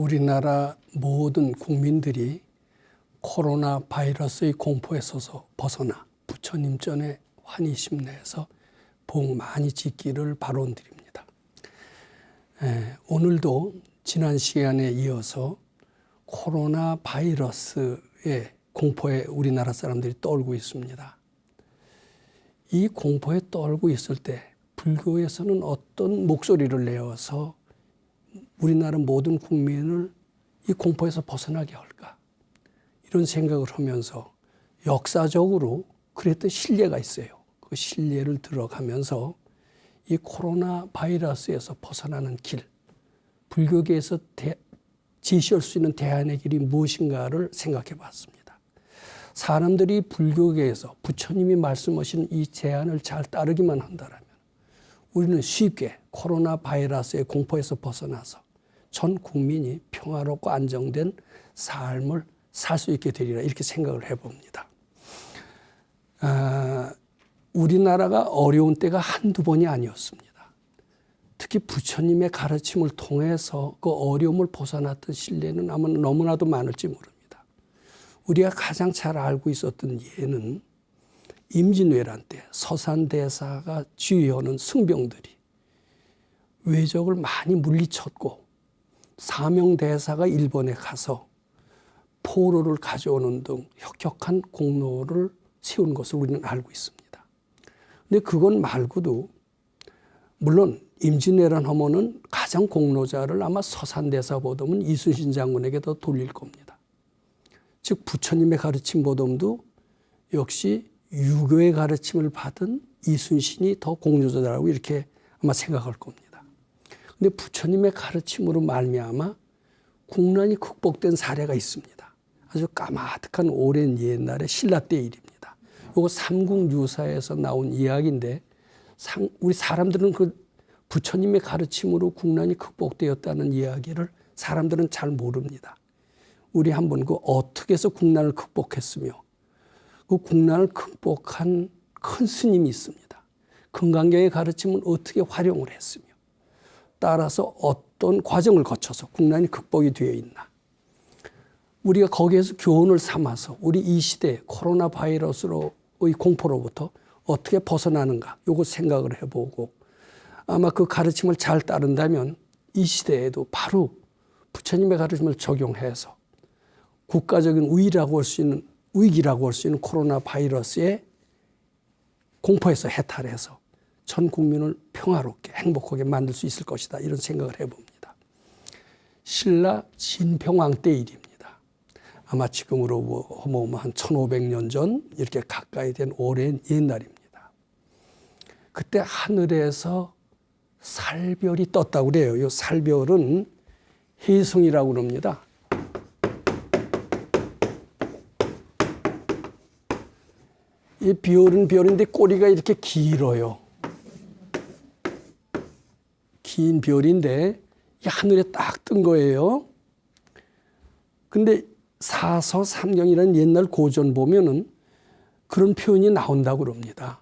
우리나라 모든 국민들이 코로나 바이러스의 공포에서 벗어나 부처님 전에 환희 심내에서 복 많이 짓기를 바론드립니다. 오늘도 지난 시간에 이어서 코로나 바이러스의 공포에 우리나라 사람들이 떨고 있습니다. 이 공포에 떨고 있을 때 불교에서는 어떤 목소리를 내어서 우리나라 모든 국민을 이 공포에서 벗어나게 할까? 이런 생각을 하면서 역사적으로 그랬던 신뢰가 있어요. 그 신뢰를 들어가면서 이 코로나 바이러스에서 벗어나는 길, 불교계에서 제시할 수 있는 대안의 길이 무엇인가를 생각해 봤습니다. 사람들이 불교계에서 부처님이 말씀하신 이 제안을 잘 따르기만 한다면 우리는 쉽게 코로나 바이러스의 공포에서 벗어나서 전 국민이 평화롭고 안정된 삶을 살 수 있게 되리라 이렇게 생각을 해봅니다. 우리나라가 어려운 때가 한두 번이 아니었습니다. 특히 부처님의 가르침을 통해서 그 어려움을 벗어났던 신뢰는 아마 너무나도 많을지 모릅니다. 우리가 가장 잘 알고 있었던 예는 임진왜란 때 서산대사가 지휘하는 승병들이 외적을 많이 물리쳤고 사명대사가 일본에 가서 포로를 가져오는 등 혁혁한 공로를 세운 것을 우리는 알고 있습니다. 근데 그건 말고도 물론 임진왜란 하면은 가장 공로자를 아마 서산대사보다는 이순신 장군에게 더 돌릴 겁니다. 즉 부처님의 가르침보다도 역시 유교의 가르침을 받은 이순신이 더 공로자라고 이렇게 아마 생각할 겁니다. 근데 부처님의 가르침으로 말미암아 국난이 극복된 사례가 있습니다. 아주 까마득한 오랜 옛날의 신라 때 일입니다. 이거 삼국유사에서 나온 이야기인데 우리 사람들은 그 부처님의 가르침으로 국난이 극복되었다는 이야기를 사람들은 잘 모릅니다. 우리 한번 그 어떻게 해서 국난을 극복했으며 그 국난을 극복한 큰 스님이 있습니다. 금강경의 가르침은 어떻게 활용을 했으며 따라서 어떤 과정을 거쳐서 국난이 극복이 되어 있나. 우리가 거기에서 교훈을 삼아서 우리 이 시대 코로나 바이러스의 공포로부터 어떻게 벗어나는가 요거 생각을 해보고 아마 그 가르침을 잘 따른다면 이 시대에도 바로 부처님의 가르침을 적용해서 국가적인 위기라고 할 수 있는 코로나 바이러스의 공포에서 해탈해서 전 국민을 평화롭게 행복하게 만들 수 있을 것이다. 이런 생각을 해봅니다. 신라 진평왕 때 일입니다. 아마 지금으로 보면 한 1500년 전 이렇게 가까이 된 오랜 옛날입니다. 그때 하늘에서 살별이 떴다고 그래요. 이 살별은 혜성이라고 그럽니다. 이 별은 별인데 꼬리가 이렇게 길어요. 긴 별인데 이 하늘에 딱 뜬 거예요. 근데 사서삼경이라는 옛날 고전 보면은 그런 표현이 나온다고 그럽니다.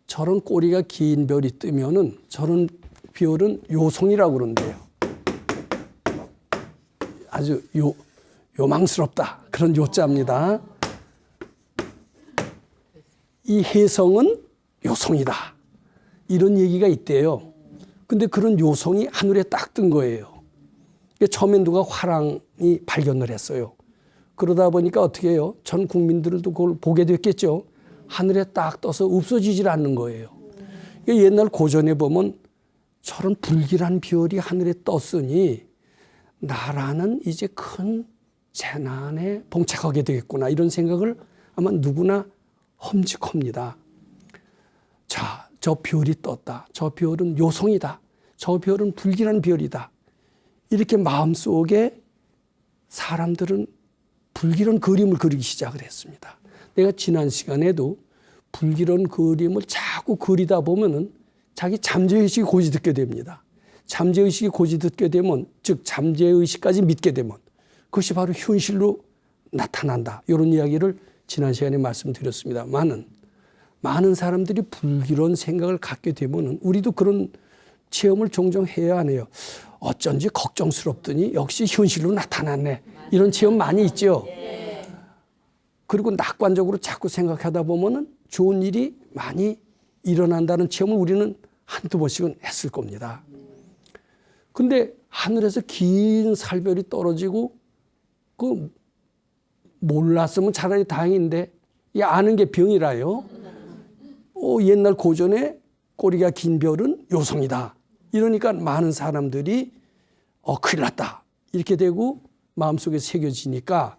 저런 꼬리가 긴 별이 뜨면은 저런 별은 요송이라고 그런대요. 아주 요망스럽다. 그런 요자입니다. 이 혜성은 요송이다. 이런 얘기가 있대요. 근데 그런 요송이 하늘에 딱 뜬 거예요. 처음엔 누가 화랑이 발견을 했어요. 그러다 보니까 어떻게 해요? 전 국민들도 그걸 보게 됐겠죠. 하늘에 딱 떠서 없어지질 않는 거예요. 옛날 고전에 보면 저런 불길한 별이 하늘에 떴으니 나라는 이제 큰 재난에 봉착하게 되겠구나. 이런 생각을 아마 누구나 험직합니다. 자, 저 별이 떴다. 저 별은 요송이다. 저 별은 불길한 별이다. 이렇게 마음속에 사람들은 불길한 그림을 그리기 시작을 했습니다. 내가 지난 시간에도 불길한 그림을 자꾸 그리다 보면은 자기 잠재의식이 고지듣게 됩니다. 잠재의식이 고지듣게 되면, 즉 잠재의식까지 믿게 되면 그것이 바로 현실로 나타난다. 이런 이야기를 지난 시간에 말씀드렸습니다. 많은 사람들이 불길한 생각을 갖게 되면은 우리도 그런 체험을 종종 해야 하네요. 어쩐지 걱정스럽더니 역시 현실로 나타났네. 이런 체험 많이 있죠. 그리고 낙관적으로 자꾸 생각하다 보면은 좋은 일이 많이 일어난다는 체험을 우리는 한두 번씩은 했을 겁니다. 근데 하늘에서 긴 살별이 떨어지고 그 몰랐으면 차라리 다행인데 이 아는 게 병이라요. 옛날 고전에 꼬리가 긴 별은 요성이다. 이러니까 많은 사람들이 큰일 났다. 이렇게 되고 마음속에 새겨지니까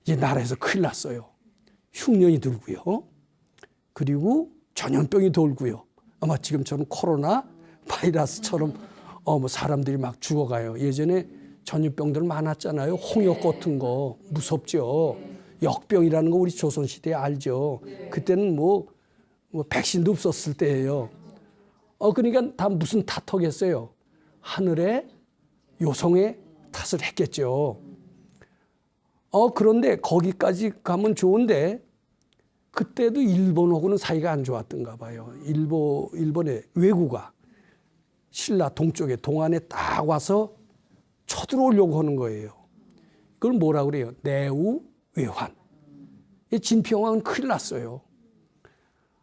이제 나라에서 큰일 났어요. 흉년이 들고요. 그리고 전염병이 돌고요. 아마 지금처럼 코로나 바이러스처럼 뭐 사람들이 막 죽어가요. 예전에 전염병들 많았잖아요. 홍역 같은 거 무섭죠. 역병이라는 거 우리 조선시대에 알죠. 그때는 뭐 백신도 없었을 때예요. 그러니까 다 무슨 탓하겠어요. 하늘에 요성의 탓을 했겠죠. 그런데 거기까지 가면 좋은데 그때도 일본하고는 사이가 안 좋았던가 봐요. 일본의 왜구가 신라 동쪽에 동안에 딱 와서 쳐들어오려고 하는 거예요. 그걸 뭐라고 그래요? 내우외환. 진평왕은 큰일 났어요.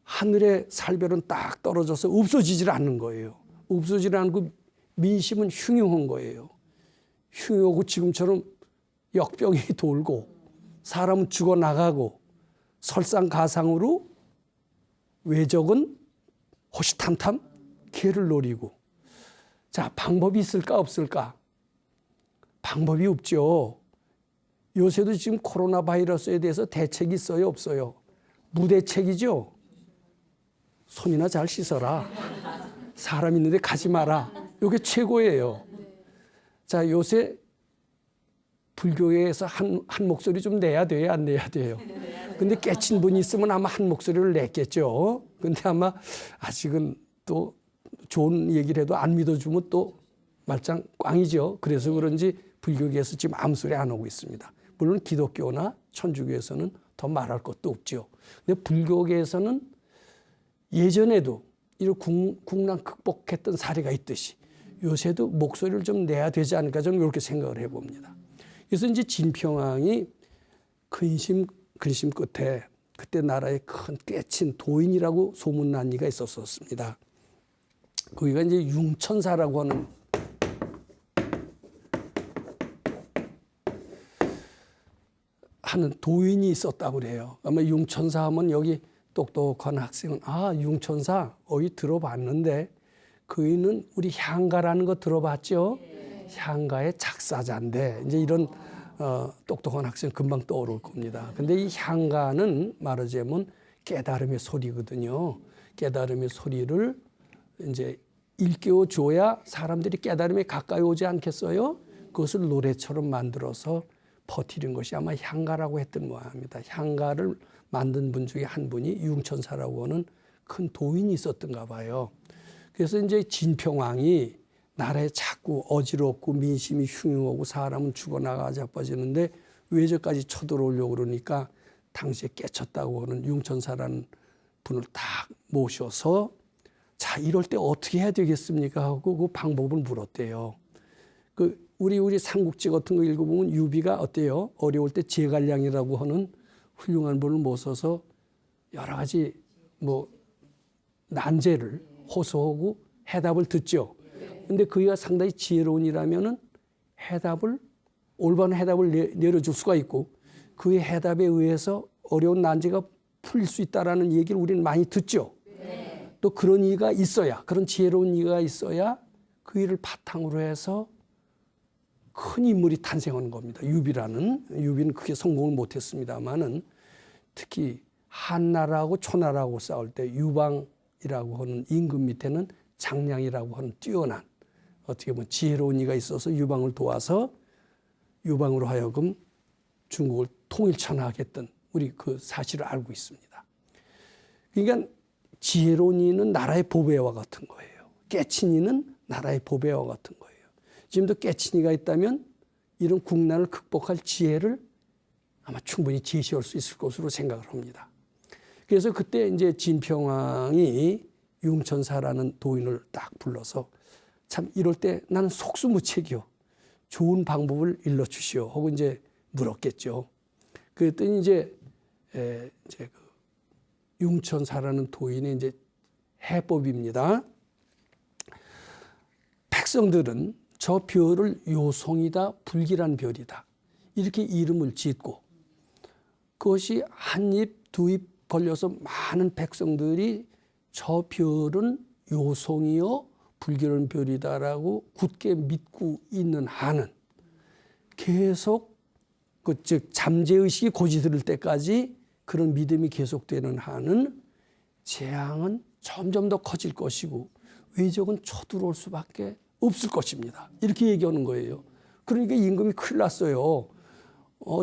하늘의 살별은 딱 떨어져서 없어지질 않는 거예요. 없어지지 않고 민심은 흉흉한 거예요. 흉흉하고 지금처럼 역병이 돌고 사람은 죽어나가고 설상가상으로 외적은 호시탐탐 개를 노리고. 자, 방법이 있을까 없을까? 방법이 없죠. 요새도 지금 코로나 바이러스에 대해서 대책이 있어요 없어요? 무대책이죠. 손이나 잘 씻어라. 사람 있는데 가지 마라. 이게 최고예요. 자, 요새 불교에서 한 목소리 좀 내야 돼요? 안 내야 돼요? 근데 깨친 분이 있으면 아마 한 목소리를 냈겠죠. 근데 아마 아직은 또 좋은 얘기를 해도 안 믿어주면 또 말짱 꽝이죠. 그래서 그런지 불교계에서 지금 아무 소리 안 하고 있습니다. 물론 기독교나 천주교에서는 더 말할 것도 없죠. 근데 불교계에서는 예전에도 이런 국난 극복했던 사례가 있듯이 요새도 목소리를 좀 내야 되지 않을까 저는 이렇게 생각을 해봅니다. 그래서 이제 진평왕이 근심 끝에 그때 나라에 큰 깨친 도인이라고 소문난 이가 있었습니다. 거기가 이제 융천사라고 하는 도인이 있었다고 그래요. 아마 융천사 하면 여기 똑똑한 학생은 융천사 들어봤는데 그이는 우리 향가라는 거 들어봤죠? 향가의 작사자인데 이제 이런 똑똑한 학생 금방 떠오를 겁니다. 근데 이 향가는 말하자면 깨달음의 소리거든요. 깨달음의 소리를 이제 일깨워 줘야 사람들이 깨달음에 가까이 오지 않겠어요? 그것을 노래처럼 만들어서 버티는 것이 아마 향가라고 했던 모양입니다. 향가를 만든 분 중에 한 분이 융천사라고 하는 큰 도인이 있었던가 봐요. 그래서 이제 진평왕이 나라에 자꾸 어지럽고 민심이 흉흉하고 사람은 죽어나가 자빠지는데 외적까지 쳐들어오려고 그러니까 당시에 깨쳤다고 하는 융천사라는 분을 딱 모셔서 자, 이럴 때 어떻게 해야 되겠습니까? 하고 그 방법을 물었대요. 우리 삼국지 같은 거 읽어보면 유비가 어때요? 어려울 때 제갈량이라고 하는 훌륭한 분을 모셔서 여러 가지 난제를 호소하고 해답을 듣죠. 근데 그가 상당히 지혜로운이라면은 올바른 해답을 내려줄 수가 있고 그의 해답에 의해서 어려운 난제가 풀릴 수 있다라는 얘기를 우리는 많이 듣죠. 또 그런 이가 있어야, 그런 지혜로운 이가 있어야 그 일을 바탕으로 해서 큰 인물이 탄생하는 겁니다. 유비는 크게 성공을 못했습니다만은 특히 한나라하고 초나라하고 싸울 때 유방이라고 하는 임금 밑에는 장량이라고 하는 뛰어난 어떻게 보면 지혜로운 이가 있어서 유방을 도와서 유방으로 하여금 중국을 통일천하게 했던 우리 그 사실을 알고 있습니다. 그러니까 지혜로운 이는 나라의 보배와 같은 거예요. 깨친 이는 나라의 보배와 같은 거예요. 지금도 깨친 이가 있다면 이런 국난을 극복할 지혜를 아마 충분히 제시할 수 있을 것으로 생각을 합니다. 그래서 그때 이제 진평왕이 융천사라는 도인을 딱 불러서 참 이럴 때 나는 속수무책이요. 좋은 방법을 일러주시오. 하고 이제 물었겠죠. 그랬더니 이제 그 융천사라는 도인의 이제 해법입니다. 백성들은 저 별을 요송이다, 불길한 별이다. 이렇게 이름을 짓고 그것이 한 입, 두 입 걸려서 많은 백성들이 저 별은 요송이요, 불길한 별이다라고 굳게 믿고 있는 한은 계속 즉 잠재의식이 고지들 때까지 그런 믿음이 계속되는 한은 재앙은 점점 더 커질 것이고 외적은 쳐들어올 수밖에 없을 것입니다. 이렇게 얘기하는 거예요. 그러니까 임금이 큰일 났어요.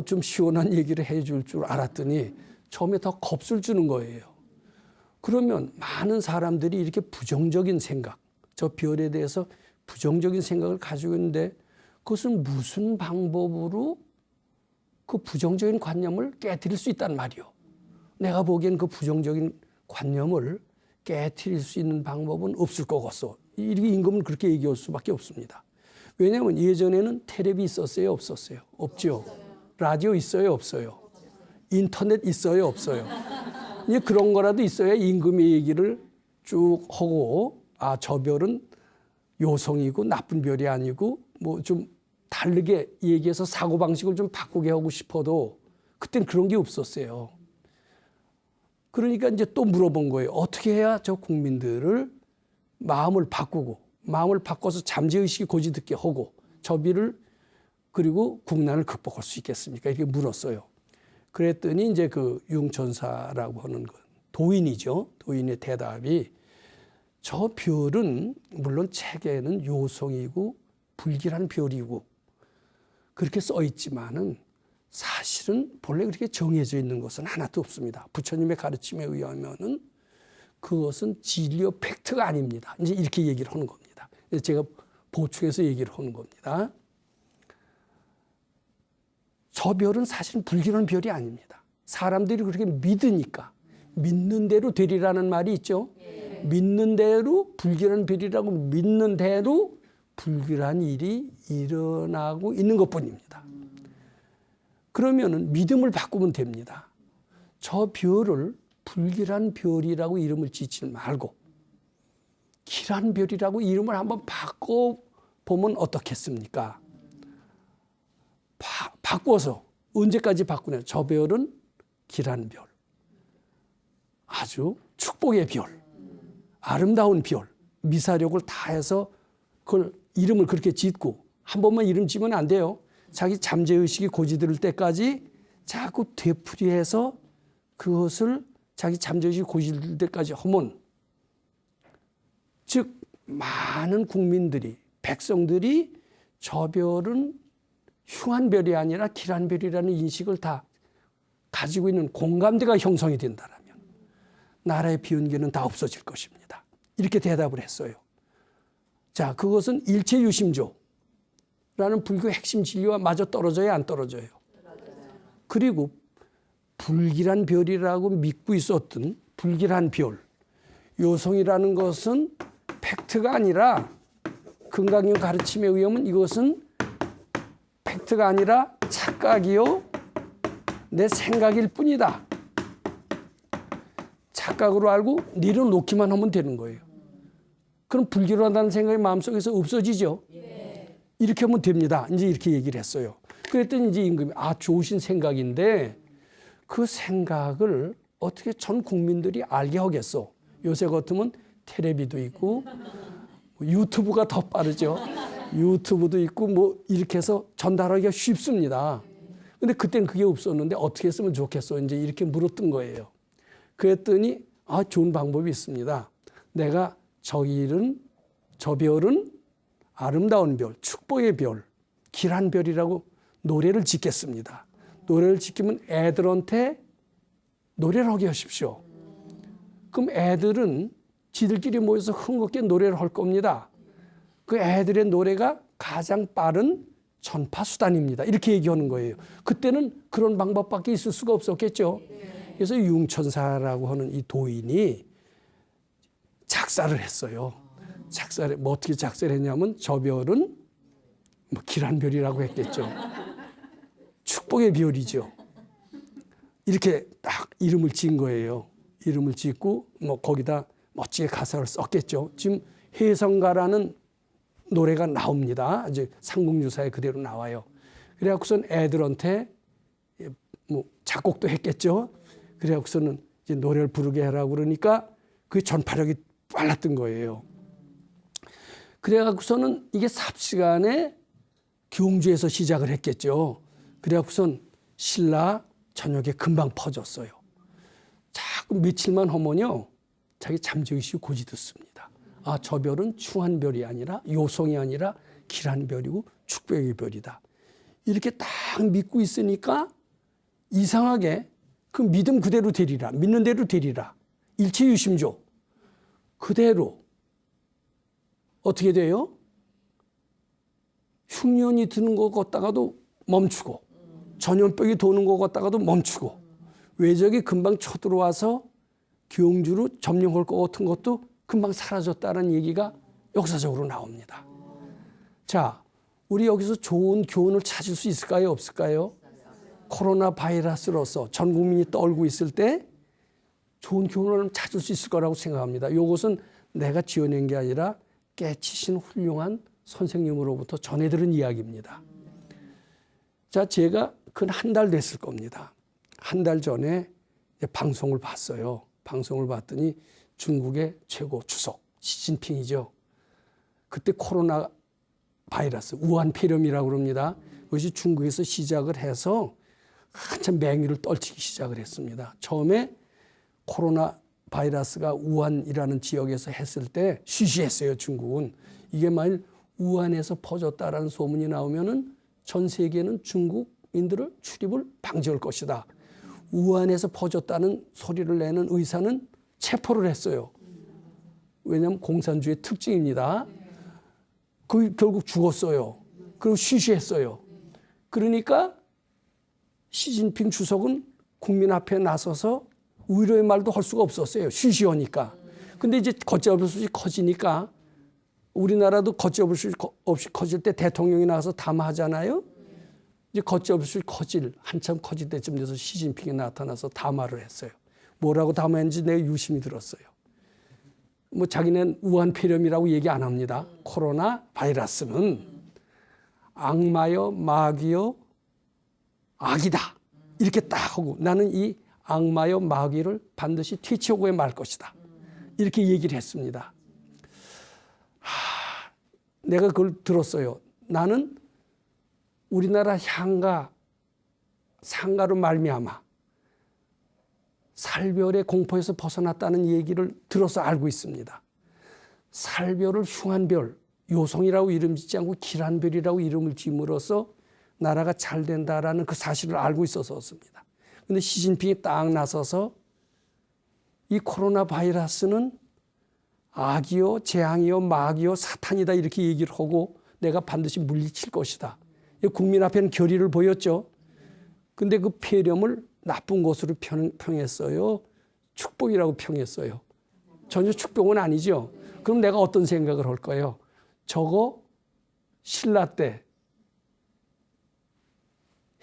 좀 시원한 얘기를 해줄 줄 알았더니 처음에 더 겁을 주는 거예요. 그러면 많은 사람들이 이렇게 부정적인 생각, 저 별에 대해서 부정적인 생각을 가지고 있는데 그것은 무슨 방법으로 그 부정적인 관념을 깨트릴 수 있단 말이요. 내가 보기엔 그 부정적인 관념을 깨트릴 수 있는 방법은 없을 것 같소. 이렇게 임금은 그렇게 얘기할 수밖에 없습니다. 왜냐하면 예전에는 텔레비 있었어요? 없었어요? 없죠. 라디오 있어요? 없어요? 인터넷 있어요? 없어요? 이제 그런 거라도 있어야 임금의 얘기를 쭉 하고 저 별은 요성이고 나쁜 별이 아니고 뭐 좀 다르게 얘기해서 사고방식을 좀 바꾸게 하고 싶어도 그땐 그런 게 없었어요. 그러니까 이제 또 물어본 거예요. 어떻게 해야 저 국민들을 마음을 바꿔서 잠재의식이 고지듣게 하고 저비를 그리고 국난을 극복할 수 있겠습니까? 이렇게 물었어요. 그랬더니 이제 그 융천사라고 하는 그 도인이죠. 도인의 대답이 저 별은 물론 책에는 요성이고 불길한 별이고 그렇게 써 있지만은 사실은 본래 그렇게 정해져 있는 것은 하나도 없습니다. 부처님의 가르침에 의하면은 그것은 진리와 팩트가 아닙니다. 이제 이렇게 얘기를 하는 겁니다. 제가 보충해서 얘기를 하는 겁니다. 저 별은 사실은 불길한 별이 아닙니다. 사람들이 그렇게 믿으니까 믿는 대로 되리라는 말이 있죠. 믿는 대로 불길한 별이라고 믿는 대로 불길한 일이 일어나고 있는 것뿐입니다. 그러면은 믿음을 바꾸면 됩니다. 저 별을 불길한 별이라고 이름을 짓지 말고 길한 별이라고 이름을 한번 바꿔보면 어떻겠습니까? 바꿔서 언제까지 바꾸냐? 저 별은 길한 별, 아주 축복의 별, 아름다운 별, 미사력을 다해서 그걸 이름을 그렇게 짓고 한 번만 이름 지으면 안 돼요. 자기 잠재의식이 고지들 때까지 자꾸 되풀이해서 그것을 자기 잠재의식이 고지들 때까지 하면 즉 많은 국민들이 백성들이 저 별은 흉한 별이 아니라 길한 별이라는 인식을 다 가지고 있는 공감대가 형성이 된다면 나라의 비운기는 다 없어질 것입니다. 이렇게 대답을 했어요. 자, 그것은 일체유심조라는 불교의 핵심 진리와 마저 떨어져요, 안 떨어져요? 그리고 불길한 별이라고 믿고 있었던 불길한 별, 요성이라는 것은 팩트가 아니라 금강경 가르침에 의하면 이것은 팩트가 아니라 착각이요, 내 생각일 뿐이다. 착각으로 알고 내려놓기만 하면 되는 거예요. 그럼 불길하다는 생각이 마음속에서 없어지죠. 이렇게 하면 됩니다. 이제 이렇게 얘기를 했어요. 그랬더니 이제 임금이 좋으신 생각인데 그 생각을 어떻게 전 국민들이 알게 하겠어. 요새 같으면 텔레비도 있고 유튜브가 더 빠르죠. 유튜브도 있고 뭐 이렇게 해서 전달하기가 쉽습니다. 근데 그때는 그게 없었는데 어떻게 했으면 좋겠어. 이제 이렇게 물었던 거예요. 그랬더니 좋은 방법이 있습니다. 내가 저 별은 아름다운 별, 축복의 별, 길한 별이라고 노래를 짓겠습니다. 노래를 짓기면 애들한테 노래를 하게 하십시오. 그럼 애들은 지들끼리 모여서 흥겹게 노래를 할 겁니다. 그 애들의 노래가 가장 빠른 전파수단입니다. 이렇게 얘기하는 거예요. 그때는 그런 방법밖에 있을 수가 없었겠죠. 그래서 융천사라고 하는 이 도인이 작사를 했어요. 작살, 뭐 어떻게 작살했냐면 저 별은 뭐 길한 별이라고 했겠죠. 축복의 별이죠. 이렇게 딱 이름을 지은 거예요. 이름을 짓고 뭐 거기다 멋지게 가사를 썼겠죠. 지금 혜성가라는 노래가 나옵니다. 이제 삼국유사에 그대로 나와요. 그래갖고선 애들한테 뭐 작곡도 했겠죠. 그래갖고서는 이제 노래를 부르게 하라고 그러니까 그 전파력이 빨랐던 거예요. 그래갖고서는 이게 삽시간에 경주에서 시작을 했겠죠. 그래갖고선 신라 전역에 금방 퍼졌어요. 자꾸 며칠만 하면요, 자기 잠재의식이 고지듣습니다. 아, 저 별은 충한 별이 아니라 요성이 아니라 길한 별이고 축복의 별이다. 이렇게 딱 믿고 있으니까 이상하게 그 믿음 그대로 되리라, 믿는 대로 되리라, 일체유심조 그대로 어떻게 돼요? 흉년이 드는 것 같다가도 멈추고 전염병이 도는 것 같다가도 멈추고 외적이 금방 쳐들어와서 경주로 점령할 것 같은 것도 금방 사라졌다는 얘기가 역사적으로 나옵니다. 자, 우리 여기서 좋은 교훈을 찾을 수 있을까요? 없을까요? 코로나 바이러스로서 전 국민이 떨고 있을 때 좋은 교훈을 찾을 수 있을 거라고 생각합니다. 이것은 내가 지어낸 게 아니라 깨치신 훌륭한 선생님으로부터 전해 들은 이야기입니다. 자, 제가 근 한 달 됐을 겁니다. 한 달 전에 방송을 봤어요. 방송을 봤더니 중국의 최고 주석 시진핑이죠. 그때 코로나 바이러스 우한 폐렴이라고 그럽니다. 그것이 중국에서 시작을 해서 한참 맹위를 떨치기 시작을 했습니다. 처음에 코로나 바이러스가 우한이라는 지역에서 했을 때 쉬쉬했어요. 중국은. 이게 만일 우한에서 퍼졌다라는 소문이 나오면은 전 세계는 중국인들을 출입을 방지할 것이다. 우한에서 퍼졌다는 소리를 내는 의사는 체포를 했어요. 왜냐하면 공산주의 특징입니다. 그 결국 죽었어요. 그리고 쉬쉬했어요. 그러니까 시진핑 주석은 국민 앞에 나서서 위로의 말도 할 수가 없었어요. 쉬쉬하니까. 근데 이제 걷잡을수 없이 커지니까 우리나라도 걷잡을수 없이 커질 때 대통령이 나와서 담화하잖아요. 이제 걷잡을 수 커질 한참 커질 때쯤 돼서 시진핑이 나타나서 담화를 했어요. 뭐라고 담화했는지 내가 유심히 들었어요. 뭐 자기는 우한 폐렴이라고 얘기 안 합니다. 코로나 바이러스는 악마여 마귀여 악이다. 이렇게 딱 하고 나는 이 악마여 마귀를 반드시 퇴치하고야 말 것이다. 이렇게 얘기를 했습니다. 내가 그걸 들었어요. 나는 우리나라 향가, 상가로 말미암아 살별의 공포에서 벗어났다는 얘기를 들어서 알고 있습니다. 살별을 흉한별, 요성이라고 이름 짓지 않고 길한별이라고 이름을 지음으로써 나라가 잘 된다라는 그 사실을 알고 있었습니다. 그런데 시진핑이 딱 나서서 이 코로나 바이러스는 악이요, 재앙이요, 마귀요, 사탄이다 이렇게 얘기를 하고 내가 반드시 물리칠 것이다. 국민 앞에는 결의를 보였죠. 근데 그 폐렴을 나쁜 것으로 평했어요. 축복이라고 평했어요. 전혀 축복은 아니죠. 그럼 내가 어떤 생각을 할까요? 저거 신라 때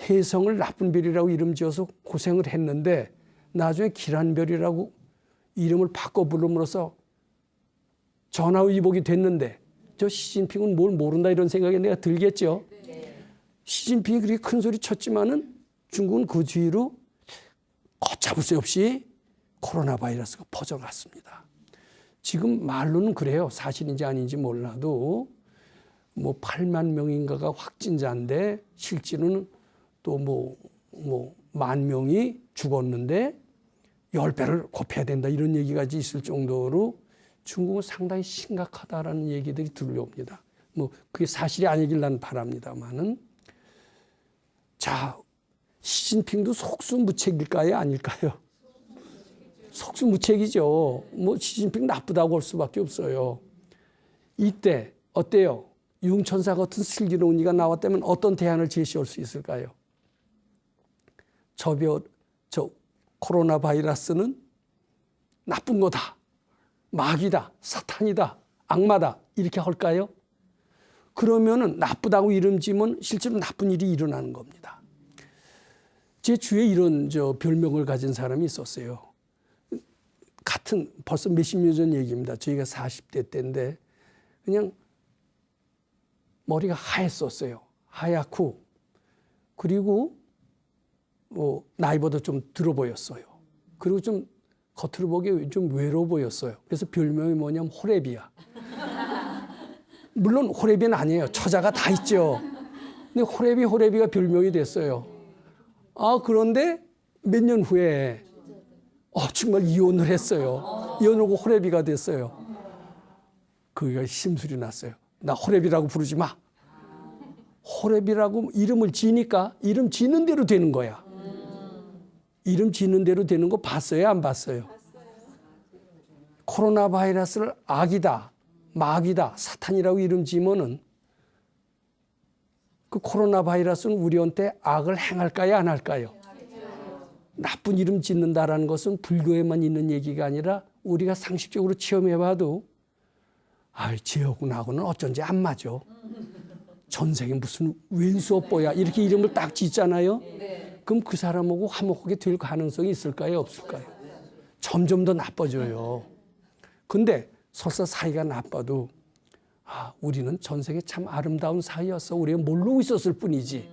혜성을 나쁜 별이라고 이름 지어서 고생을 했는데 나중에 길한 별이라고 이름을 바꿔 부름으로써 전화위복이 됐는데 저 시진핑은 뭘 모른다 이런 생각이 내가 들겠죠. 시진핑이 그렇게 큰 소리 쳤지만은 중국은 그 뒤로 걷잡을 수 없이 코로나 바이러스가 퍼져갔습니다. 지금 말로는 그래요. 사실인지 아닌지 몰라도 뭐 8만 명인가가 확진자인데 실제로는 또 뭐 10,000명이 죽었는데 10배를 곱해야 된다 이런 얘기까지 있을 정도로 중국은 상당히 심각하다라는 얘기들이 들려옵니다. 뭐 그게 사실이 아니길 난 바랍니다만은 자 시진핑도 속수무책일까요? 아닐까요? 속수무책이죠. 뭐 시진핑 나쁘다고 할 수밖에 없어요. 이때 어때요? 융천사 같은 슬기로운 이가 나왔다면 어떤 대안을 제시할 수 있을까요? 저 코로나 바이러스는 나쁜 거다. 마귀다. 사탄이다. 악마다 이렇게 할까요? 그러면은 나쁘다고 이름 지으면 실제로 나쁜 일이 일어나는 겁니다. 제 주위에 이런 별명을 가진 사람이 있었어요. 같은 벌써 몇십 년 전 얘기입니다. 저희가 40대 때인데 그냥 머리가 하였었어요. 하얗고 그리고 나이보다 좀 들어 보였어요. 그리고 좀 겉으로 보기에 좀 외로워 보였어요. 그래서 별명이 뭐냐면 호레비야. 물론 호레비는 아니에요. 처자가 다 있죠. 근데 호레비가 별명이 됐어요. 그런데 몇 년 후에 정말 이혼을 했어요. 이혼하고 호레비가 됐어요. 그가 심술이 났어요. 나 호레비라고 부르지 마. 호레비라고 이름을 지니까 이름 지는 대로 되는 거야. 이름 지는 대로 되는 거 봤어요? 안 봤어요? 코로나 바이러스를 악이다, 마귀다, 사탄이라고 이름 지으면은 그 코로나 바이러스는 우리한테 악을 행할까요? 안 할까요? 나쁜 이름 짓는다라는 것은 불교에만 있는 얘기가 아니라 우리가 상식적으로 체험해봐도 쟤하고 나하고는 어쩐지 안 맞아. 전생에 무슨 왼수업보야 이렇게 이름을 딱 짓잖아요. 그럼 그 사람하고 화목하게 될 가능성이 있을까요? 없을까요? 점점 더 나빠져요. 근데 설사 사이가 나빠도 우리는 전생에 참 아름다운 사이였어. 우리가 모르고 있었을 뿐이지.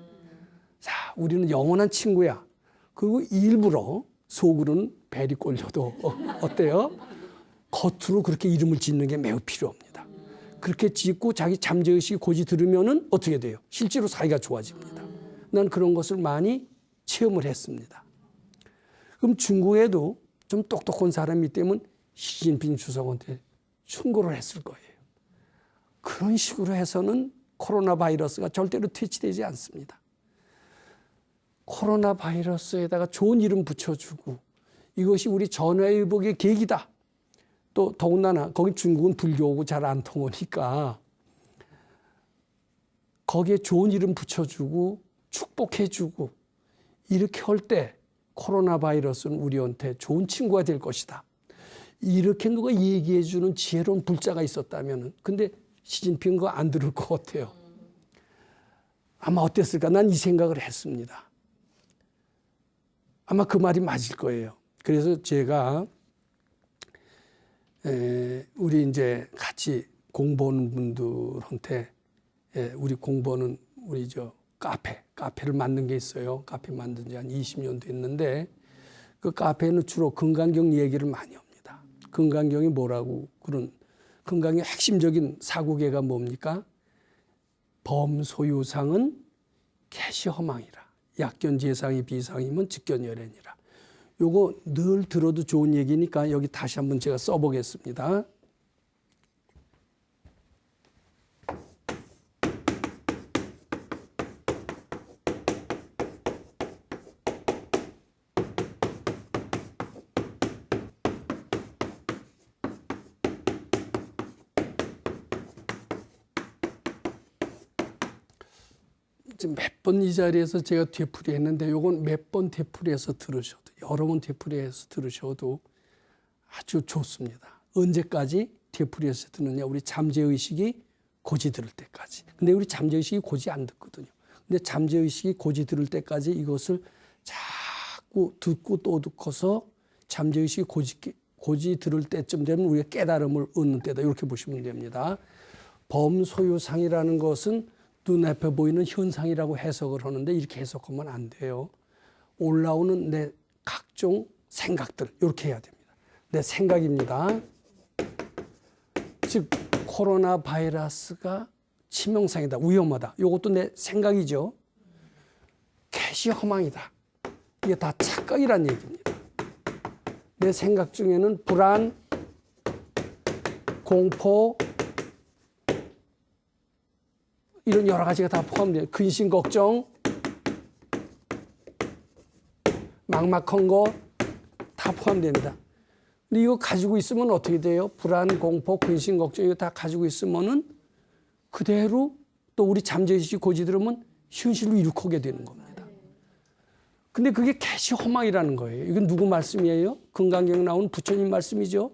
자, 우리는 영원한 친구야. 그리고 일부러 속으로는 벨이 꼴려도 어때요? 겉으로 그렇게 이름을 짓는 게 매우 필요합니다. 그렇게 짓고 자기 잠재의식이 고지 들으면은 어떻게 돼요? 실제로 사이가 좋아집니다. 난 그런 것을 많이 체험을 했습니다. 그럼 중국에도 좀 똑똑한 사람이 있다면 시진핑 주석한테 충고를 했을 거예요. 그런 식으로 해서는 코로나 바이러스가 절대로 퇴치되지 않습니다. 코로나 바이러스에다가 좋은 이름 붙여주고 이것이 우리 전화위복의 계기다. 또 더군다나 거기 중국은 불교하고 잘 안 통하니까 거기에 좋은 이름 붙여주고 축복해주고 이렇게 할 때 코로나 바이러스는 우리한테 좋은 친구가 될 것이다. 이렇게 누가 얘기해 주는 지혜로운 불자가 있었다면 근데 시진핑 그거 안 들을 것 같아요. 아마 어땠을까? 난 이 생각을 했습니다. 아마 그 말이 맞을 거예요. 그래서 제가 우리 이제 같이 공부하는 분들한테 우리 공부하는 우리 카페를 만든 게 있어요. 카페 만든 지 한 20년 됐는데 그 카페는 주로 금강경 얘기를 많이 합니다. 금강경이 뭐라고 금강의 핵심적인 사고계가 뭡니까? 범소유상은 개시허망이라. 약견재상이 비상이면 직견열애니라. 요거 늘 들어도 좋은 얘기니까 여기 다시 한번 제가 써보겠습니다. 몇 번 이 자리에서 제가 되풀이했는데 요건 몇 번 되풀이해서 들으셔도 여러 번 되풀이해서 들으셔도 아주 좋습니다. 언제까지 되풀이해서 듣느냐? 우리 잠재의식이 고지 들을 때까지. 근데 우리 잠재의식이 고지 안 듣거든요. 근데 잠재의식이 고지 들을 때까지 이것을 자꾸 듣고 또 듣고서 잠재의식이 고지 들을 때쯤 되면 우리가 깨달음을 얻는 때다. 이렇게 보시면 됩니다. 범소유상이라는 것은 눈앞에 보이는 현상이라고 해석을 하는데 이렇게 해석하면 안 돼요. 올라오는 내 각종 생각들 이렇게 해야 됩니다. 내 생각입니다. 즉 코로나 바이러스가 치명상이다. 위험하다. 이것도 내 생각이죠. 개시허망이다. 이게 다 착각이란 얘기입니다. 내 생각 중에는 불안, 공포 이런 여러 가지가 다 포함돼요. 근심, 걱정, 막막한 거 다 포함됩니다. 근데 이거 가지고 있으면 어떻게 돼요? 불안, 공포, 근심, 걱정 이거 다 가지고 있으면은 그대로 또 우리 잠재의식이 고지 들으면 현실로 이룩하게 되는 겁니다. 근데 그게 개시허망이라는 거예요. 이건 누구 말씀이에요? 금강경 나온 부처님 말씀이죠.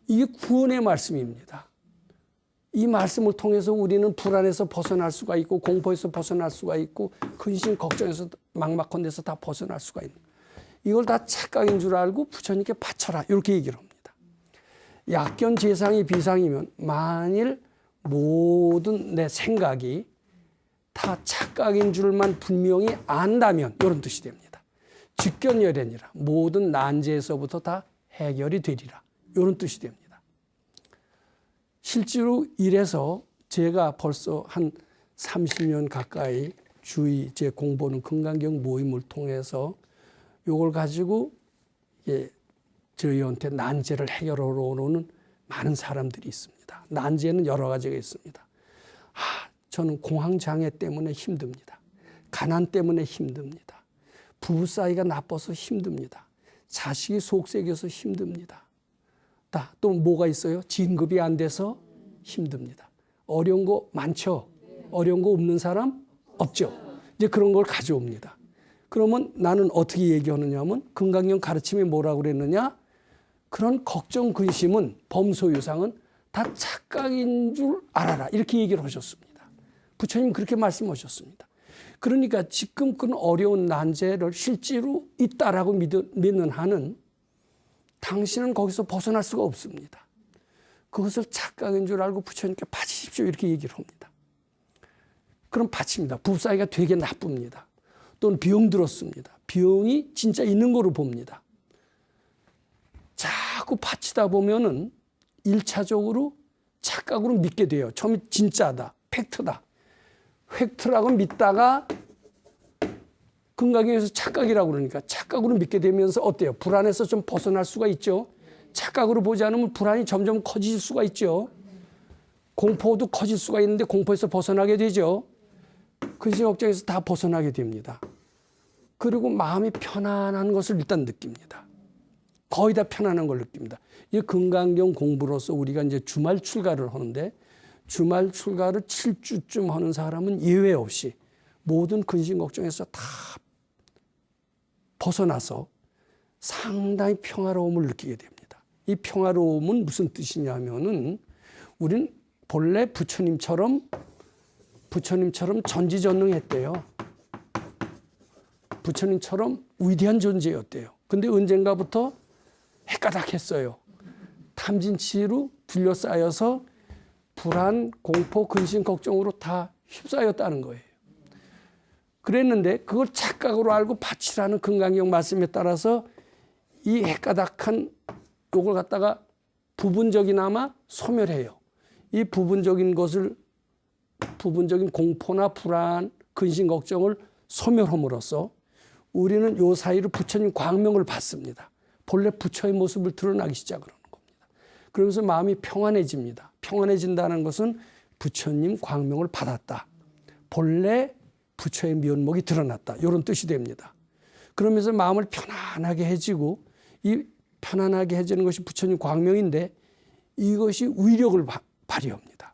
이게 구원의 말씀입니다. 이 말씀을 통해서 우리는 불안에서 벗어날 수가 있고 공포에서 벗어날 수가 있고 근심 걱정에서 막막한 데서 다 벗어날 수가 있는, 이걸 다 착각인 줄 알고 부처님께 바쳐라 이렇게 얘기를 합니다. 약견 재상이 비상이면 만일 모든 내 생각이 다 착각인 줄만 분명히 안다면 이런 뜻이 됩니다. 직견열애니라 모든 난제에서부터 다 해결이 되리라 이런 뜻이 됩니다. 실제로 이래서 제가 벌써 한 30년 가까이 주의 제 공부하는 금강경 모임을 통해서 이걸 가지고 저희한테 난제를 해결하러 오는 많은 사람들이 있습니다. 난제는 여러 가지가 있습니다. 저는 공황장애 때문에 힘듭니다. 가난 때문에 힘듭니다. 부부 사이가 나빠서 힘듭니다. 자식이 속썩여서 힘듭니다. 또 뭐가 있어요? 진급이 안 돼서 힘듭니다. 어려운 거 많죠? 어려운 거 없는 사람 없죠? 이제 그런 걸 가져옵니다. 그러면 나는 어떻게 얘기하느냐 하면 금강경 가르침이 뭐라고 그랬느냐? 그런 걱정, 근심은 범소유상은 다 착각인 줄 알아라. 이렇게 얘기를 하셨습니다. 부처님 그렇게 말씀하셨습니다. 그러니까 지금 그런 어려운 난제를 실제로 있다라고 믿는 한은 당신은 거기서 벗어날 수가 없습니다. 그것을 착각인 줄 알고 부처님께 바치십시오 이렇게 얘기를 합니다. 그럼 바칩니다. 부부 사이가 되게 나쁩니다. 또는 병 들었습니다. 병이 진짜 있는 거로 봅니다. 자꾸 바치다 보면은 1차적으로 착각으로 믿게 돼요. 처음에 진짜다, 팩트다. 팩트라고 믿다가 금강경에서 착각이라고 그러니까 착각으로 믿게 되면서 어때요? 불안에서 좀 벗어날 수가 있죠. 착각으로 보지 않으면 불안이 점점 커질 수가 있죠. 공포도 커질 수가 있는데 공포에서 벗어나게 되죠. 근심 걱정에서 다 벗어나게 됩니다. 그리고 마음이 편안한 것을 일단 느낍니다. 거의 다 편안한 걸 느낍니다. 이 금강경 공부로서 우리가 이제 주말 출가를 하는데 주말 출가를 7주쯤 하는 사람은 예외 없이 모든 근심 걱정에서 다 벗어나서 상당히 평화로움을 느끼게 됩니다. 이 평화로움은 무슨 뜻이냐면은 우린 본래 부처님처럼 전지전능했대요. 부처님처럼 위대한 존재였대요. 근데 언젠가부터 헷가닥했어요. 탐진치로 둘러싸여서 불안, 공포, 근심, 걱정으로 다 휩싸였다는 거예요. 그랬는데 그걸 착각으로 알고 바치라는 금강경 말씀에 따라서 이 헷가닥한 요걸 갖다가 부분적이나마 소멸해요. 이 부분적인 공포나 불안, 근심, 걱정을 소멸함으로써 우리는 요 사이로 부처님 광명을 받습니다. 본래 부처의 모습을 드러나기 시작을 하는 겁니다. 그러면서 마음이 평안해집니다. 평안해진다는 것은 부처님 광명을 받았다. 본래 부처의 면목이 드러났다. 이런 뜻이 됩니다. 그러면서 마음을 편안하게 해지고 이 편안하게 해지는 것이 부처님 광명인데 이것이 위력을 발휘합니다.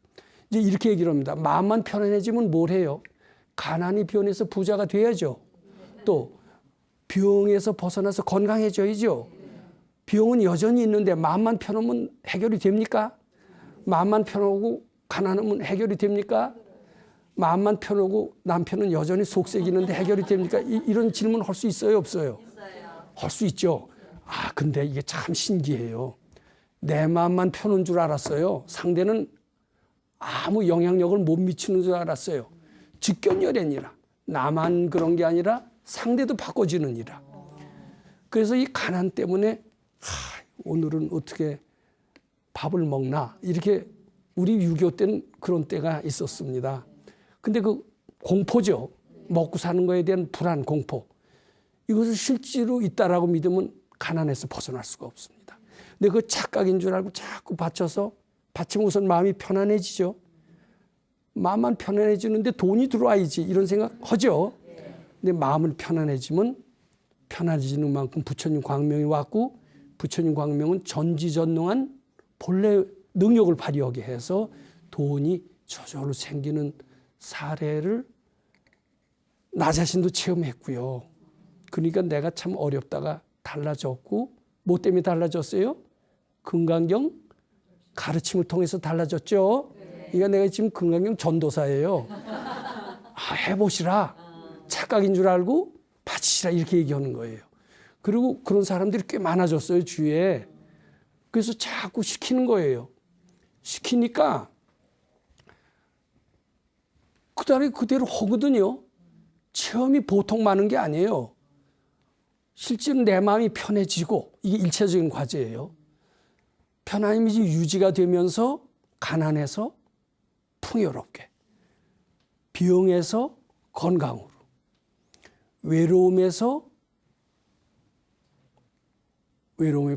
이제 이렇게 얘기를 합니다. 마음만 편안해지면 뭘 해요? 가난이 변해서 부자가 돼야죠. 또 병에서 벗어나서 건강해져야죠. 병은 여전히 있는데 마음만 편하면 해결이 됩니까? 마음만 편하고 가난하면 해결이 됩니까? 마음만 편하고 남편은 여전히 속색이는데 해결이 됩니까? 이런 질문 할 수 있어요, 없어요? 할 수 있죠. 근데 이게 참 신기해요. 내 마음만 편한 줄 알았어요. 상대는 아무 영향력을 못 미치는 줄 알았어요. 직견열애니라. 나만 그런 게 아니라 상대도 바꿔지느니라. 그래서 이 가난 때문에 오늘은 어떻게 밥을 먹나 이렇게 우리 6.25 때는 그런 때가 있었습니다. 근데 그 공포죠. 먹고 사는 거에 대한 불안, 공포. 이것을 실제로 있다라고 믿으면 가난에서 벗어날 수가 없습니다. 근데 그 착각인 줄 알고 자꾸 바치면 우선 마음이 편안해지죠. 마음만 편안해지는데 돈이 들어와야지 이런 생각 하죠. 근데 마음을 편안해지면 편안해지는 만큼 부처님 광명이 왔고 부처님 광명은 전지전능한 본래 능력을 발휘하게 해서 돈이 저절로 생기는 사례를 나 자신도 체험했고요. 그러니까 내가 참 어렵다가 달라졌고 뭐 때문에 달라졌어요? 금강경 가르침을 통해서 달라졌죠. 그러니까 내가 지금 금강경 전도사예요. 해보시라. 착각인 줄 알고 받치시라 이렇게 얘기하는 거예요. 그리고 그런 사람들이 꽤 많아졌어요, 주위에. 그래서 자꾸 시키는 거예요. 시키니까 그대로 하거든요. 체험이 보통 많은 게 아니에요. 실제로 내 마음이 편해지고 이게 일차적인 과제예요. 편안함이 유지가 되면서 가난해서 풍요롭게, 병에서 건강으로, 외로움의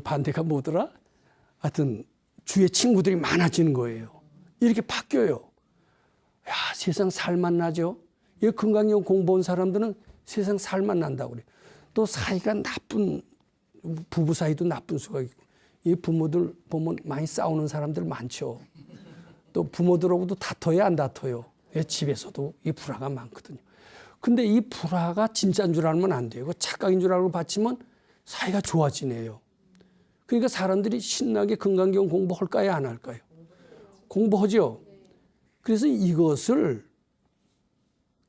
반대가 뭐더라? 하여튼 주위에 친구들이 많아지는 거예요. 이렇게 바뀌어요. 야, 세상 살맛나죠? 이 금강경 공부한 사람들은 세상 살맛난다고 그래요. 또 사이가 나쁜, 부부 사이도 나쁜 수가 있고, 이 부모들 보면 많이 싸우는 사람들 많죠. 또 부모들하고도 다퉈요, 안 다퉈요? 집에서도 이 불화가 많거든요. 근데 이 불화가 진짜인 줄 알면 안 돼요. 착각인 줄 알고 바치면 사이가 좋아지네요. 그러니까 사람들이 신나게 금강경 공부할까요, 안 할까요? 공부하죠. 그래서 이것을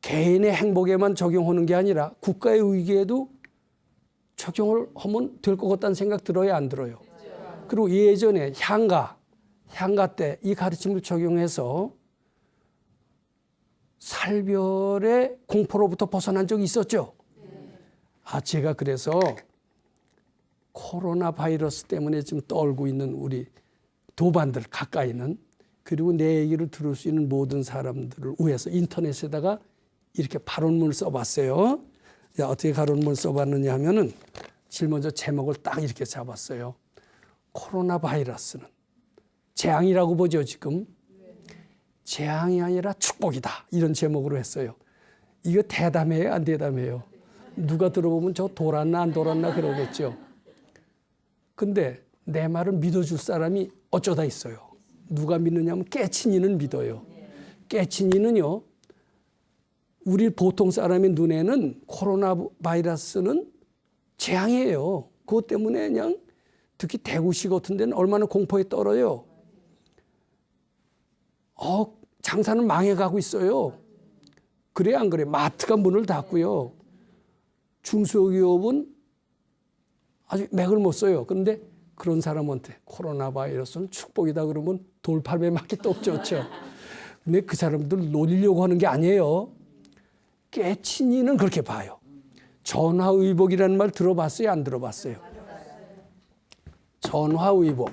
개인의 행복에만 적용하는 게 아니라 국가의 위기에도 적용을 하면 될 것 같다는 생각 들어요, 안 들어요? 그리고 예전에 향가 때 이 가르침을 적용해서 살별의 공포로부터 벗어난 적이 있었죠. 제가 그래서 코로나 바이러스 때문에 지금 떨고 있는 우리 도반들 가까이는, 그리고 내 얘기를 들을 수 있는 모든 사람들을 위해서 인터넷에다가 이렇게 발언문을 써봤어요. 어떻게 발언문을 써봤느냐 하면은 제일 먼저 제목을 딱 이렇게 잡았어요. 코로나 바이러스는 재앙이라고 보죠, 지금. 재앙이 아니라 축복이다. 이런 제목으로 했어요. 이거 대담해요, 안 대담해요? 누가 들어보면 저 돌았나 안 돌았나 그러겠죠. 근데 내 말을 믿어줄 사람이 어쩌다 있어요. 누가 믿느냐면 깨친이는 믿어요. 깨친이는요, 우리 보통 사람의 눈에는 코로나 바이러스는 재앙이에요. 그것 때문에 그냥 특히 대구시 같은 데는 얼마나 공포에 떨어요. 장사는 망해가고 있어요. 그래 안 그래? 마트가 문을 닫고요. 중소기업은 아주 맥을 못 써요. 그런데 그런 사람한테 코로나 바이러스는 축복이다 그러면 돌팔매 맞기 똑 좋죠. 근데 그 사람들 놀리려고 하는 게 아니에요. 깨친이는 그렇게 봐요. 전화위복이라는 말 들어봤어요? 안 들어봤어요? 전화위복.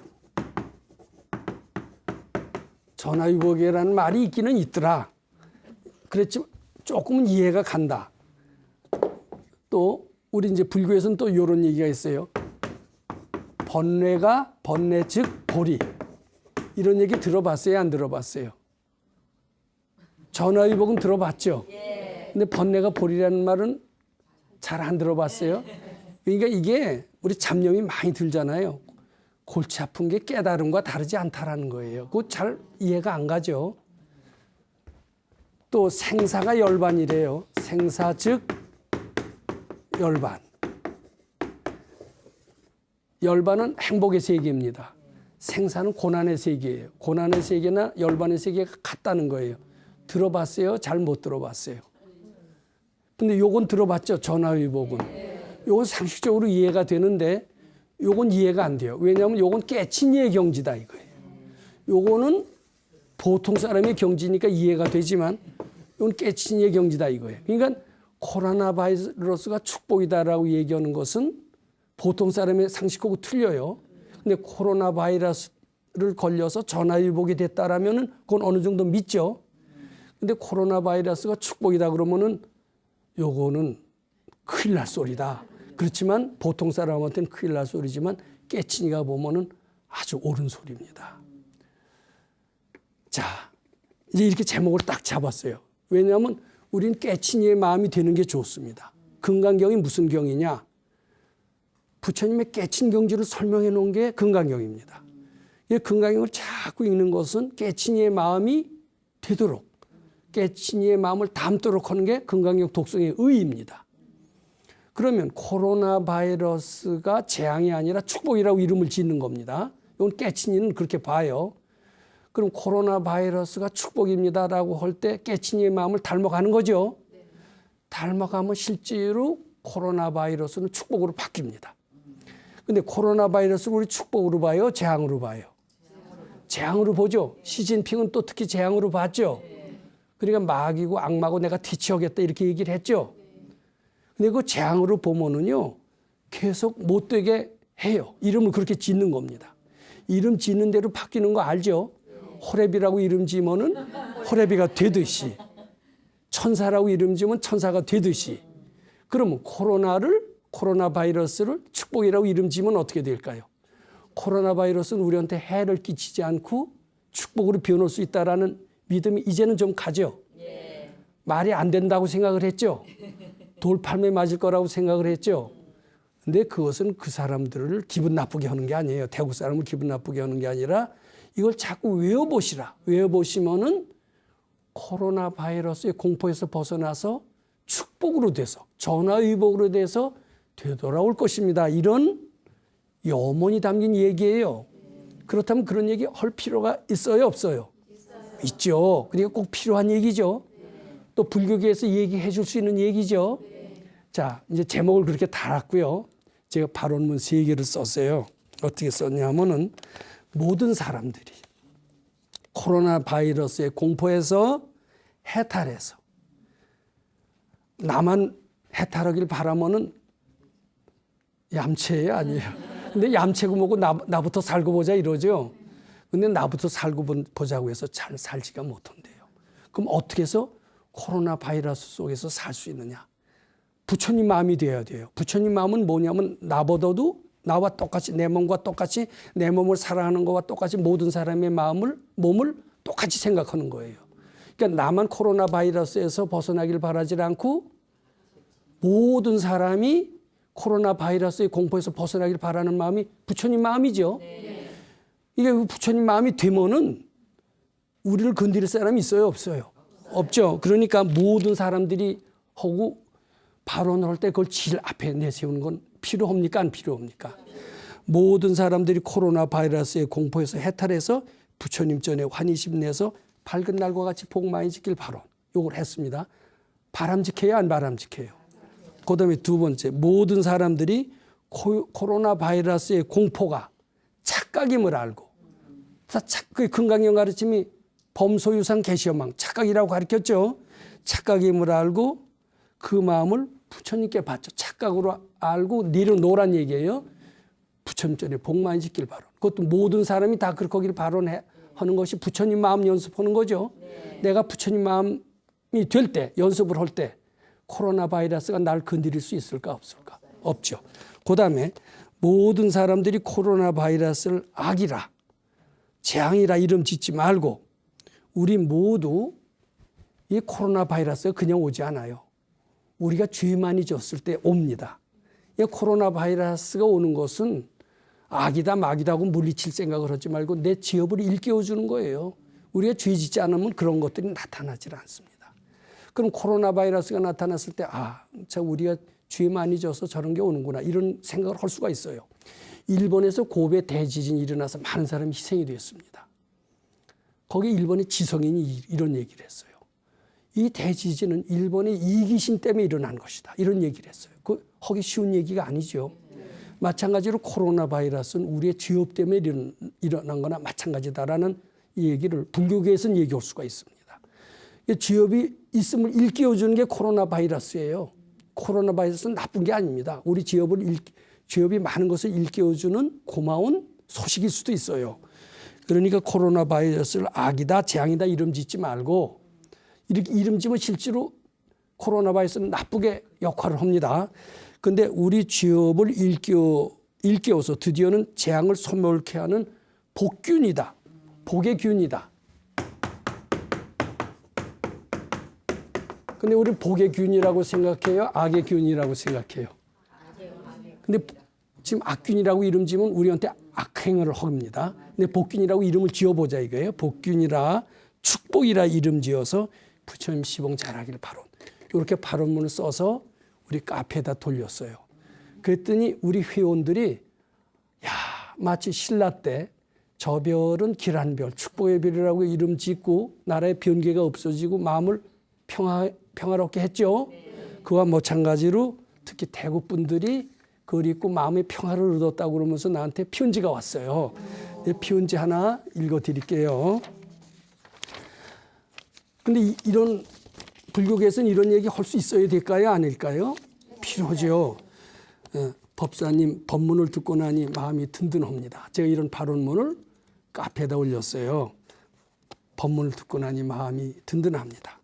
전화위복이라는 말이 있기는 있더라. 그랬지만 조금은 이해가 간다. 또 우리 이제 불교에서는 또 이런 얘기가 있어요. 번뇌 즉 보리. 이런 얘기 들어봤어요? 안 들어봤어요? 전화위복은 들어봤죠? 근데 번뇌가 보리라는 말은 잘 안 들어봤어요? 그러니까 이게 우리 잡념이 많이 들잖아요. 골치 아픈 게 깨달음과 다르지 않다라는 거예요. 그거 잘 이해가 안 가죠? 또 생사가 열반이래요. 생사 즉 열반. 열반은 행복의 세계입니다. 생사는 고난의 세계예요. 고난의 세계나 열반의 세계가 같다는 거예요. 들어봤어요? 잘 못 들어봤어요? 근데 요건 들어봤죠? 전화위복은. 요건 상식적으로 이해가 되는데 요건 이해가 안 돼요. 왜냐하면 요건 깨친이의 경지다 이거예요. 요거는 보통 사람의 경지니까 이해가 되지만 요건 깨친이의 경지다 이거예요. 그러니까 코로나 바이러스가 축복이다라고 얘기하는 것은 보통 사람의 상식하고 틀려요. 근데 코로나 바이러스를 걸려서 전화위복이 됐다라면은 그건 어느 정도 믿죠. 근데 코로나 바이러스가 축복이다 그러면은 요거는 큰일 날 소리다. 그렇지만 보통 사람한테는 큰일 날 소리지만 깨친이가 보면은 아주 옳은 소리입니다. 자, 이제 이렇게 제목을 딱 잡았어요. 왜냐하면 우리는 깨친이의 마음이 되는 게 좋습니다. 금강경이 무슨 경이냐? 부처님의 깨친 경지를 설명해 놓은 게 금강경입니다. 이 금강경을 자꾸 읽는 것은 깨친이의 마음이 되도록, 깨친이의 마음을 담도록 하는 게 금강경 독성의 의의입니다. 그러면 코로나 바이러스가 재앙이 아니라 축복이라고 이름을 짓는 겁니다. 이건 깨친이는 그렇게 봐요. 그럼 코로나 바이러스가 축복입니다라고 할 때 깨친이의 마음을 닮아가는 거죠. 닮아가면 실제로 코로나 바이러스는 축복으로 바뀝니다. 근데 코로나 바이러스를 우리 축복으로 봐요? 재앙으로 봐요? 재앙으로 보죠. 시진핑은 또 특히 재앙으로 봤죠. 그러니까 마귀고 악마고 내가 뒤치우겠다 이렇게 얘기를 했죠. 근데 그 재앙으로 보면은요, 계속 못되게 해요. 이름을 그렇게 짓는 겁니다. 이름 짓는 대로 바뀌는 거 알죠? 호렙이라고 이름 지으면은 호렙이가 되듯이, 천사라고 이름 지으면 천사가 되듯이. 그러면 코로나 바이러스를 축복이라고 이름 지으면 어떻게 될까요? 코로나 바이러스는 우리한테 해를 끼치지 않고 축복으로 변할 수 있다라는 믿음이 이제는 좀 가죠. 말이 안 된다고 생각을 했죠. 돌팔매 맞을 거라고 생각을 했죠. 근데 그것은 그 사람들을 기분 나쁘게 하는 게 아니에요. 태국 사람을 기분 나쁘게 하는 게 아니라 이걸 자꾸 외워보시라. 외워보시면은 코로나 바이러스의 공포에서 벗어나서 축복으로 돼서 전화위복으로 돼서 되돌아올 것입니다. 이런 염원이 담긴 얘기예요. 그렇다면 그런 얘기 할 필요가 있어요, 없어요? 있죠. 그러니까 꼭 필요한 얘기죠. 또 불교계에서 얘기해 줄 수 있는 얘기죠. 자, 이제 제목을 그렇게 달았고요. 제가 발언문 3개를 썼어요. 어떻게 썼냐면은 모든 사람들이 코로나 바이러스의 공포에서 해탈해서 나만 해탈하길 바라면은 얌체예요, 아니에요? 근데 얌체고 뭐고 나부터 살고 보자 이러죠. 근데 나부터 살고 보자고 해서 잘 살지가 못한대요. 그럼 어떻게 해서 코로나 바이러스 속에서 살 수 있느냐? 부처님 마음이 돼야 돼요. 부처님 마음은 뭐냐면 나보다도 나와 똑같이 내 몸과 똑같이 내 몸을 사랑하는 것과 똑같이 모든 사람의 몸을 똑같이 생각하는 거예요. 그러니까 나만 코로나 바이러스에서 벗어나길 바라지 않고 모든 사람이 코로나 바이러스의 공포에서 벗어나길 바라는 마음이 부처님 마음이죠. 이게 부처님 마음이 되면은 우리를 건드릴 사람이 있어요, 없어요? 없죠. 그러니까 모든 사람들이 하고 발언을 할 때 그걸 제일 앞에 내세우는 건 필요합니까? 안 필요합니까? 모든 사람들이 코로나 바이러스의 공포에서 해탈해서 부처님 전에 환희심 내서 밝은 날과 같이 복 많이 지킬 발언. 요걸 했습니다. 바람직해요? 안 바람직해요? 그 다음에 2번째, 모든 사람들이 코로나 바이러스의 공포가 착각임을 알고, 그 금강경 가르침이 범소유상 개시현망, 착각이라고 가르쳤죠. 착각임을 알고 그 마음을 부처님께 받죠. 착각으로 알고 내려놓으란 얘기예요. 부처님 전에 복 많이 지킬 발언. 그것도 모든 사람이 다 그렇게 하길 발언하는 것이 부처님 마음 연습하는 거죠. 내가 부처님 마음이 될 때, 연습을 할 때 코로나 바이러스가 날 건드릴 수 있을까 없을까? 없죠. 그 다음에 모든 사람들이 코로나 바이러스를 악이라, 재앙이라 이름 짓지 말고 우리 모두 이 코로나 바이러스가 그냥 오지 않아요. 우리가 죄 많이 졌을 때 옵니다. 이 코로나 바이러스가 오는 것은 악이다 막이다 하고 물리칠 생각을 하지 말고 내 지업을 일깨워주는 거예요. 우리가 죄 짓지 않으면 그런 것들이 나타나질 않습니다. 그럼 코로나 바이러스가 나타났을 때 우리가 죄 많이 져서 저런 게 오는구나 이런 생각을 할 수가 있어요. 일본에서 고베 대지진이 일어나서 많은 사람이 희생이 되었습니다. 거기 일본의 지성인이 이런 얘기를 했어요. 이 대지진은 일본의 이기심 때문에 일어난 것이다. 이런 얘기를 했어요. 하기 쉬운 얘기가 아니죠. 마찬가지로 코로나 바이러스는 우리의 죄업 때문에 일어난 거나 마찬가지다라는 이 얘기를 불교계에서는 얘기할 수가 있습니다. 죄업이 있음을 일깨워주는 게 코로나 바이러스예요. 코로나 바이러스는 나쁜 게 아닙니다. 우리 죄업이 많은 것을 일깨워주는 고마운 소식일 수도 있어요. 그러니까 코로나 바이러스를 악이다, 재앙이다 이름 짓지 말고 이렇게 이름 지면 실제로 코로나 바이러스는 나쁘게 역할을 합니다. 그런데 우리 죄업을 일깨워서 드디어는 재앙을 소멸케 하는 복균이다. 복의 균이다. 근데 우리 복의 균이라고 생각해요? 악의 균이라고 생각해요? 근데 지금 악균이라고 이름 지으면 우리한테 악행을 합니다. 근데 복균이라고 이름을 지어보자 이거예요. 복균이라 축복이라 이름 지어서 부처님 시봉 잘하길 발언. 이렇게 발언문을 써서 우리 카페에다 돌렸어요. 그랬더니 우리 회원들이 마치 신라 때 저 별은 길한 별, 축복의 별이라고 이름 짓고 나라의 변개가 없어지고 마음을 평화롭게 했죠. 그와 마찬가지로 특히 대구 분들이 그걸 읽고 마음의 평화를 얻었다고 그러면서 나한테 편지가 왔어요. 편지 하나 읽어드릴게요. 근데 이런 불교계에서는 이런 얘기 할 수 있어야 될까요? 아닐까요? 필요하죠. 법사님 법문을 듣고 나니 마음이 든든합니다. 제가 이런 발언문을 카페에다 올렸어요. 법문을 듣고 나니 마음이 든든합니다.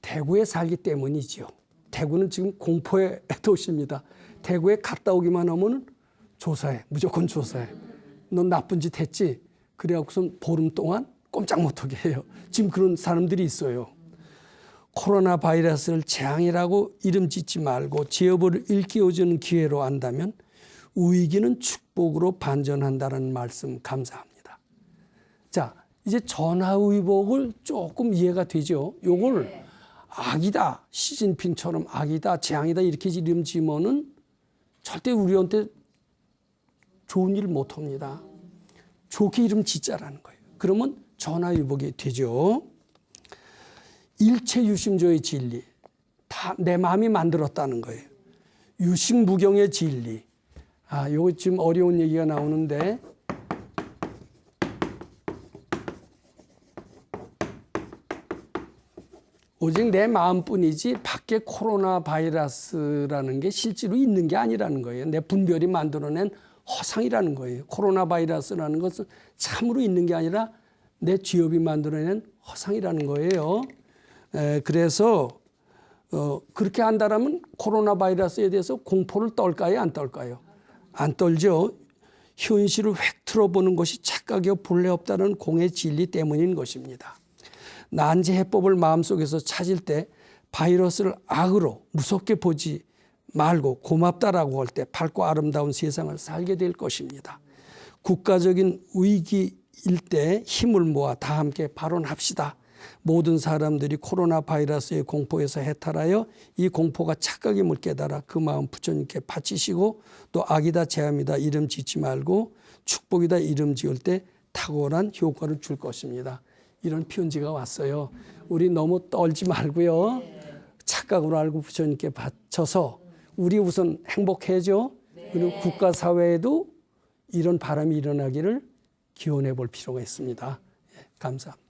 대구에 살기 때문이지요. 대구는 지금 공포의 도시입니다. 대구에 갔다 오기만 하면 조사해. 무조건 조사해. 넌 나쁜 짓 했지? 그래갖고선 보름 동안 꼼짝 못하게 해요. 지금 그런 사람들이 있어요. 코로나 바이러스를 재앙이라고 이름 짓지 말고 제어를 일깨워주는 기회로 한다면 위기는 축복으로 반전한다는 말씀 감사합니다. 자, 이제 전화위복을 조금 이해가 되죠. 요걸 악이다, 시진핑처럼 악이다, 재앙이다 이렇게 이름 지으면은 절대 우리한테 좋은 일 못합니다. 좋게 이름 짓자라는 거예요. 그러면 전화위복이 되죠. 일체 유심조의 진리, 다 내 마음이 만들었다는 거예요. 유식무경의 진리. 요거 지금 어려운 얘기가 나오는데 오직 내 마음뿐이지 밖에 코로나 바이러스라는 게 실제로 있는 게 아니라는 거예요. 내 분별이 만들어낸 허상이라는 거예요. 코로나 바이러스라는 것은 참으로 있는 게 아니라 내 지업이 만들어낸 허상이라는 거예요. 그래서 그렇게 한다라면 코로나 바이러스에 대해서 공포를 떨까요? 안 떨까요? 안 떨죠. 현실을 획 틀어보는 것이 착각이요 본래 없다는 공의 진리 때문인 것입니다. 난제 해법을 마음속에서 찾을 때 바이러스를 악으로 무섭게 보지 말고 고맙다라고 할 때 밝고 아름다운 세상을 살게 될 것입니다. 국가적인 위기일 때 힘을 모아 다 함께 발언합시다. 모든 사람들이 코로나 바이러스의 공포에서 해탈하여 이 공포가 착각임을 깨달아 그 마음 부처님께 바치시고 또 악이다 재앙이다 이름 짓지 말고 축복이다 이름 지을 때 탁월한 효과를 줄 것입니다. 이런 편지가 왔어요. 우리 너무 떨지 말고요. 착각으로 알고 부처님께 바쳐서 우리 우선 행복해져. 그리고 국가 사회에도 이런 바람이 일어나기를 기원해 볼 필요가 있습니다. 감사합니다.